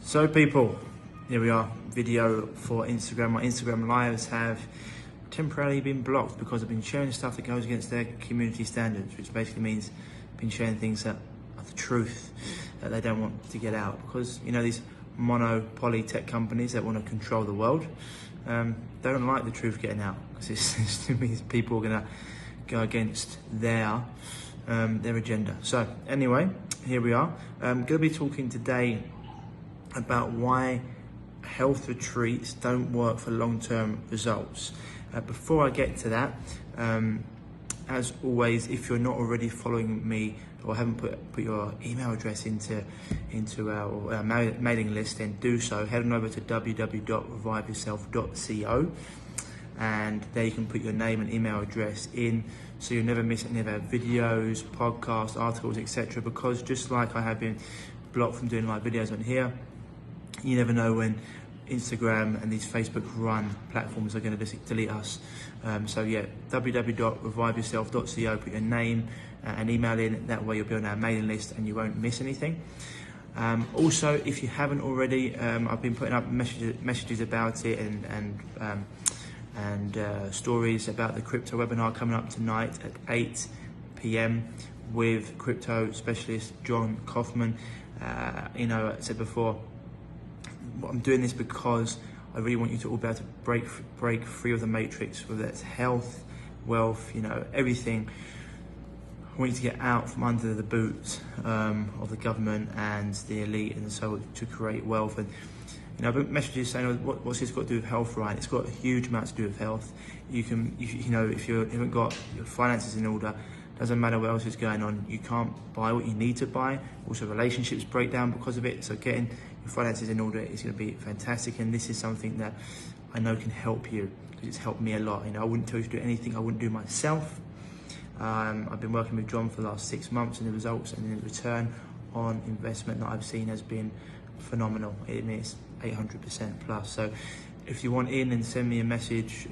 So people, here we are, video for Instagram. My Instagram lives have temporarily been blocked because I've been sharing stuff that goes against their community standards, which basically means I've been sharing things that are the truth that they don't want to get out. Because, you know, these monopoly tech companies that want to control the world, they don't like the truth getting out, because it means people are going to go against their agenda. So anyway, here we are. I'm going to be talking today about why health retreats don't work for long-term results. Before I get to that, as always, if you're not already following me or haven't put your email address into our mailing list, then do so. Head on over to www.reviveyourself.co, and there you can put your name and email address in, so you'll never miss any of our videos, podcasts, articles, etc. Because just like I have been blocked from doing live videos on here, you never know when Instagram and these Facebook run platforms are going to delete us. So yeah, www.reviveyourself.co, put your name and email in. That way you'll be on our mailing list and you won't miss anything. Also, if you haven't already, I've been putting up messages about it and stories about the crypto webinar coming up tonight at 8 p.m. with crypto specialist John Kaufman. You know, I said before, I'm doing this because I really want you to all be able to break free of the matrix, whether it's health, wealth, you know, everything. I want you to get out from under the boot of the government and the elite, and so to create wealth. And you know, I've messages saying, oh, what's this got to do with health? Right, it's got a huge amount to do with health. You know, if you haven't got your finances in order, doesn't matter what else is going on, you can't buy what you need to buy. Also, relationships break down because of it. So getting your finances in order is going to be fantastic, and this is something that I know can help you, because it's helped me a lot. You know, I wouldn't tell you to do anything I wouldn't do myself. I've been working with John for the last 6 months, and the results and the return on investment that I've seen has been phenomenal. It is 800% plus. So if you want in, and send me a message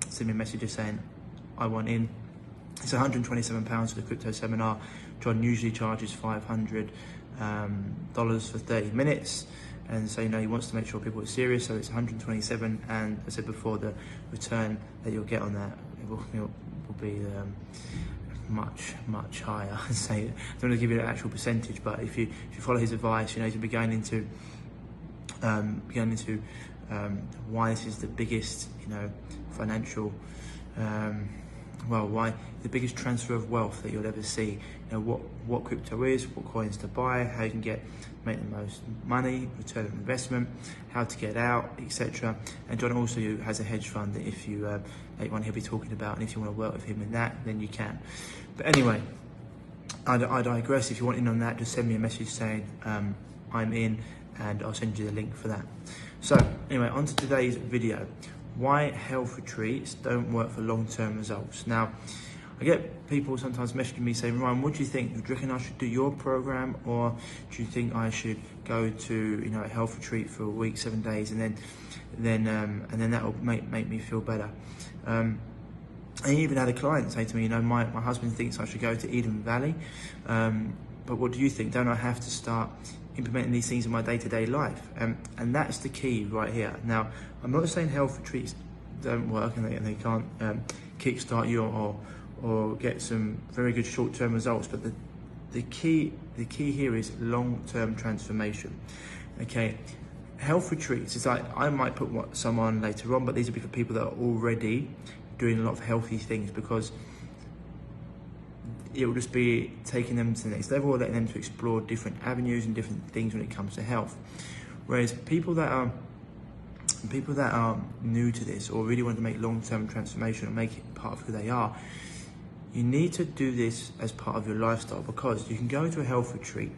just saying I want in. It's £127 for the crypto seminar. John usually charges $500 for 30 minutes, and so, you know, he wants to make sure people are serious. So it's 127, and as I said before, the return that you'll get on that will be much higher. So I don't want to give you an actual percentage, but if you follow his advice, you know, you'll be going into why this is the biggest, you know, financial why the biggest transfer of wealth that you'll ever see. You know, what crypto is, what coins to buy, how you can make the most money, return on investment, how to get out, etc. And John also has a hedge fund that if you later on he'll be talking about, and if you want to work with him in that, then you can. But anyway, I digress. If you want in on that, just send me a message saying I'm in, and I'll send you the link for that. So anyway, on to today's video. Why health retreats don't work for long-term results. Now, I get people sometimes messaging me saying, Ryan, what do you think? Do you reckon I should do your program, or do you think I should go to, you know, a health retreat for a week, 7 days, and then that will make me feel better? I even had a client say to me, you know, my husband thinks I should go to Eden Valley, but what do you think? Don't I have to start implementing these things in my day-to-day life? And that's the key right here. Now, I'm not saying health retreats don't work and they can't kickstart you or get some very good short-term results, but the key here is long-term transformation. Okay, health retreats is like, I might put some on later on, but these will be for people that are already doing a lot of healthy things, because it will just be taking them to the next level, letting them to explore different avenues and different things when it comes to health. Whereas people that are new to this, or really want to make long-term transformation or make it part of who they are, you need to do this as part of your lifestyle, because you can go to a health retreat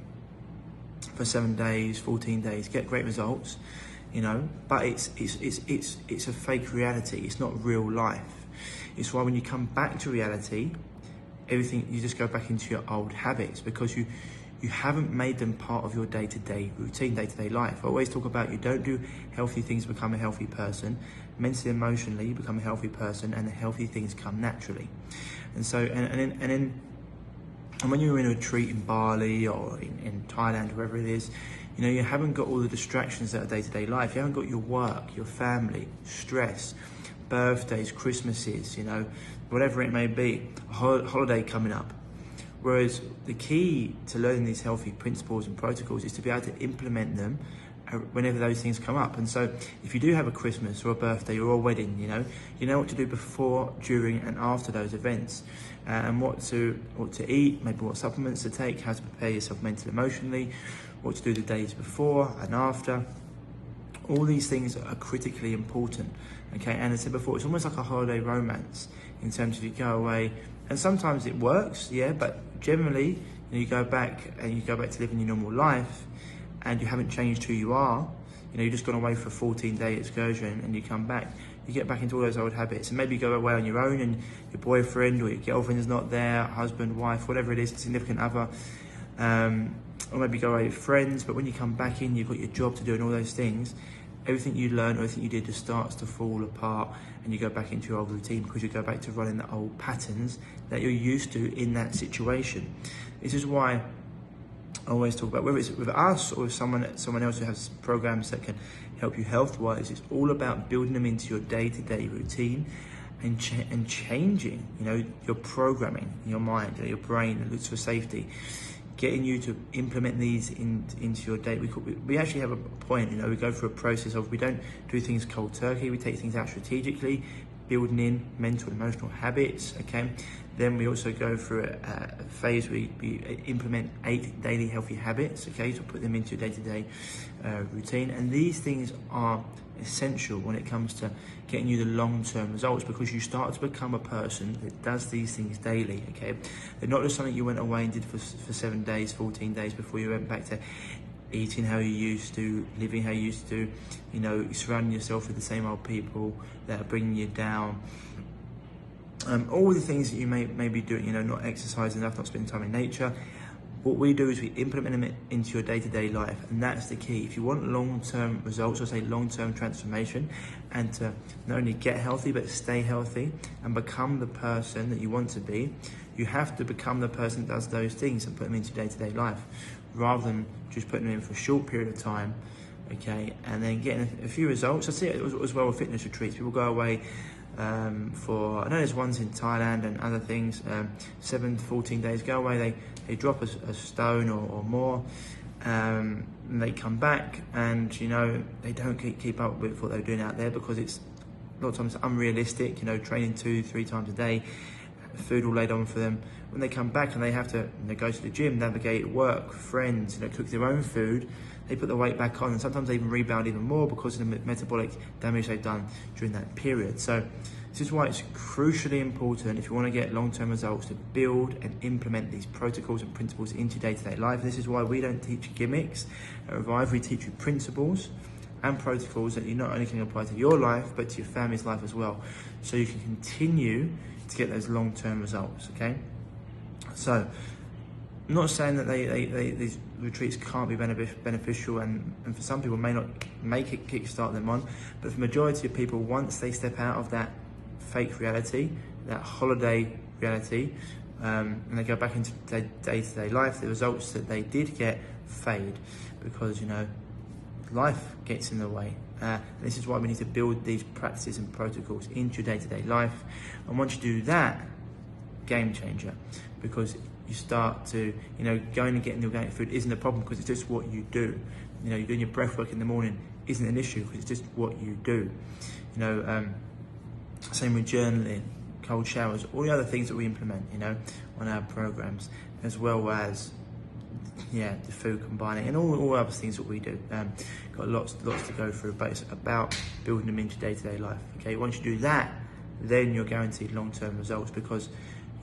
for 7 days, 14 days, get great results, you know, but it's a fake reality. It's not real life. It's why when you come back to reality, everything, you just go back into your old habits, because you haven't made them part of your day-to-day routine, day-to-day life. I always talk about, you don't do healthy things to become a healthy person. Mentally, emotionally, you become a healthy person, and the healthy things come naturally. And so, and then And when you're in a retreat in Bali or in Thailand, wherever it is, you know, you haven't got all the distractions that are day-to-day life. You haven't got your work, your family, stress, birthdays, Christmases, you know, whatever it may be, a holiday coming up. Whereas the key to learning these healthy principles and protocols is to be able to implement them whenever those things come up. And so if you do have a Christmas or a birthday or a wedding, you know what to do before, during and after those events, and what to eat, maybe what supplements to take, how to prepare yourself mentally, emotionally, what to do the days before and after. All these things are critically important, okay? And as I said before, it's almost like a holiday romance in terms of you go away, and sometimes it works, yeah, but generally, you go back to living your normal life, and you haven't changed who you are. You know, you've just gone away for a 14-day excursion, and you come back, you get back into all those old habits, and maybe you go away on your own, and your boyfriend or your girlfriend is not there, husband, wife, whatever it is, significant other, or maybe you go away with friends. But when you come back in, you've got your job to do and all those things. Everything you learned, everything you did just starts to fall apart, and you go back into your old routine because you go back to running the old patterns that you're used to in that situation. This is why I always talk about, whether it's with us or with someone else who has programs that can help you health-wise, it's all about building them into your day-to-day routine and changing, you know, your programming, your mind, your brain that looks for safety. Getting you to implement these into your day. We actually have a point, you know, we go through a process of, we don't do things cold turkey, we take things out strategically, building in mental and emotional habits, okay? Then we also go through a phase where we implement 8 daily healthy habits, okay, to put them into your day-to-day routine. And these things are essential when it comes to getting you the long-term results, because you start to become a person that does these things daily, okay? They're not just something you went away and did for 7 days, 14 days before you went back to eating how you used to, living how you used to, you know, surrounding yourself with the same old people that are bringing you down. All the things that you may be doing, you know, not exercising enough, not spending time in nature. What we do is we implement them into your day-to-day life, and that's the key. If you want long-term results, or say long-term transformation, and to not only get healthy but stay healthy and become the person that you want to be, you have to become the person that does those things and put them into your day-to-day life, rather than just putting them in for a short period of time, okay, and then getting a few results. I see it as well with fitness retreats. People go away for, I know there's ones in Thailand and other things, 7 to 14 days, go away, they drop a stone or more, and they come back, and, you know, they don't keep up with what they're doing out there, because it's a lot of times unrealistic, you know, training 2-3 times a day, food all laid on for them. When they come back and they have to, you know, go to the gym, navigate work, friends, you know, cook their own food, they put the weight back on, and sometimes they even rebound even more because of the metabolic damage they've done during that period. So this is why it's crucially important, if you want to get long-term results, to build and implement these protocols and principles into your day-to-day life. This is why we don't teach gimmicks at Revive. We teach you principles and protocols that you not only can apply to your life, but to your family's life as well, so you can continue to get those long-term results, okay? So, I'm not saying that these retreats can't be beneficial, and for some people may not make it kickstart them on, but for the majority of people, once they step out of that fake reality, that holiday reality, and they go back into their day-to-day life, the results that they did get fade, because, you know, life gets in the way. This is why we need to build these practices and protocols into your day-to-day life. And once you do that, game changer, because you start to, you know, going and getting the organic food isn't a problem, because it's just what you do. You know, you're doing your breath work in the morning isn't an issue, because it's just what you do. You know, same with journaling, cold showers, all the other things that we implement, you know, on our programs, as well as, yeah, the food combining and all other things that we do. Got lots to go through, but it's about building them into day-to-day life. Okay, once you do that, then you're guaranteed long-term results, because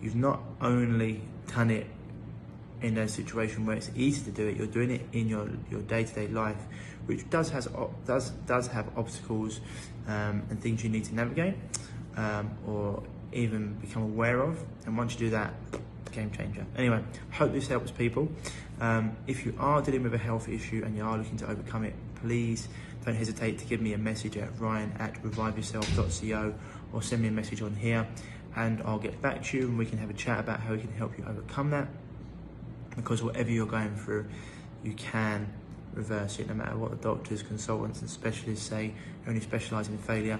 you've not only done it in a situation where it's easy to do it, you're doing it in your day-to-day life, which does have obstacles and things you need to navigate or even become aware of. And once you do that, game changer. Anyway, hope this helps people. If you are dealing with a health issue and you are looking to overcome it, please don't hesitate to give me a message at ryan@reviveyourself.co, or send me a message on here, and I'll get back to you and we can have a chat about how we can help you overcome that. because whatever you're going through, you can reverse it. No matter what the doctors, consultants and specialists say, you only specialise in failure.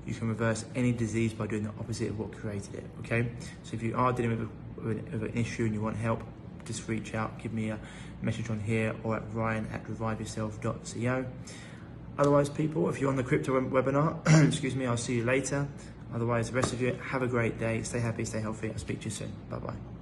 You can reverse any disease by doing the opposite of what created it, okay? So if you are dealing with an issue and you want help, just reach out, give me a message on here or at ryan@reviveyourself.co. Otherwise, people, if you're on the crypto webinar, excuse me, I'll see you later. Otherwise, the rest of you, have a great day. Stay happy, stay healthy. I'll speak to you soon. Bye-bye.